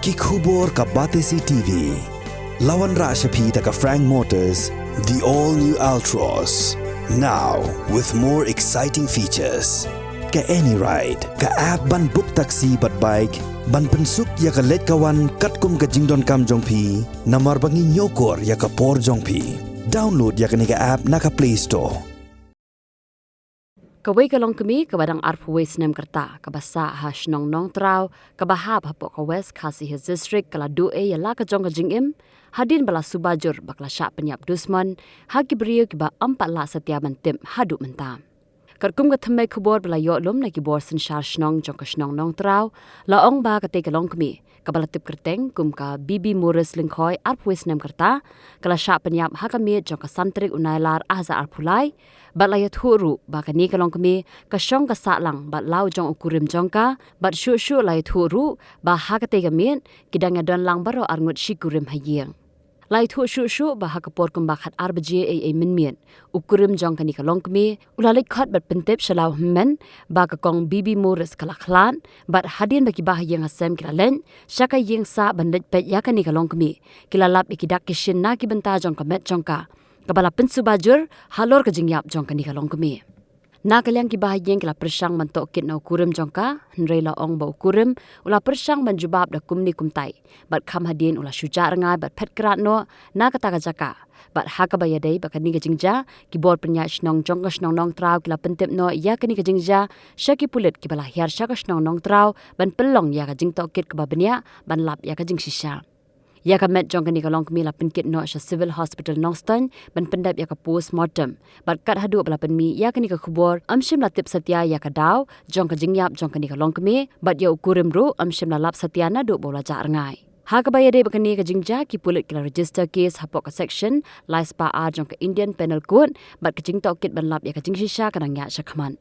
Kikubor ka Batesi TV. Lawan Rashapi taka Frank Motors, the all-new Altros. Now, with more exciting features. Ka any ride, ka app ban book taxi bat bike, ban pensuk ya ka let kawan katkum ka jingdon kam jongpi, namar bangi nyokor ya ka por jongpi. Download ya ka nika app naka Play Store. Kawai ka Longkmie ka badang arpuwe Snem kerta ka basa hash Nongtraw ka bahab hapok ka West Khasi Hills District kala du'e ya la ka jong ka jingim hadin bala Suba jur bakla Shah Pynïap dusman hagi beriu ki ba 4 la setia mentim hadu mentam. Karkum ka thamai kubor bala yoklum na ki borsen Shah snong jong ka snong Nongtraw la ong ba ka te ka Longkmie ka bala tip kerteng kum ka bibi muris lingkhoi arpuwe Snem kerta kala Shah Pynïap hakamit jong ka santrik unailar ahza arpulai bat layat huru ba ka ni ka Longkmie ka syong ka saklang bat lau jong ukurim jongka bat syu layat huru ba hakate gamit kidang don lang baro arngut shikurim hayeng layat hu syu ba hakapor kum ba khat arbaje minmien ukurim jong ka ni ka Longkmie ulalik khat bat pentep shalau men ba ka kong bibi muris kala khlan bat hadin ba ki ba hayeng asem kila len shaka yeng sa bandet pet ya ka ni ka Longkmie kila lap ikidak kishin na ki benta jong ka met jongka kabala Suba jur halor ka jingyap jong ka ni ka Longkmie. Na kalyang ki bahayeng kila persyang mantok kit na ukurim jongka, henrei la ong ba ukurim, ula persyang manjubab da kumni kumtai, bat kam hadin ula syuja rengai, bat pet kerat no, na kata jaka, bat haka bayadai baka ni ka jingja, ki bor penyak snong jong ka snong Nongtraw kila pentip no, ya ka ni ka jingja, syaki pulit ki bala hiar syaka snong Nongtraw, ban pelong ya ka jingtok kit ke babenya, ban lap ya ka jing sisya. Ya ka met jong ka ni ka Longkmie la penkit no sya civil hospital Nongtraw ban pendap ya ka postmortem bat kat hadu bala penmi ya ka ni ka khubor amshim la tip setia ya ka daw jong ka jingyap jong ka ni ka Longkmie bat ya ukurim ru amshim la lap setia na du bola ja rengai ha ka bayade ba ka ni ka jingja ki pulit kila register case hapok ka section laispa a jong ka Indian penal code bat ka jingtok kit ban lap ya ka jingshisha ka nang ya sya khaman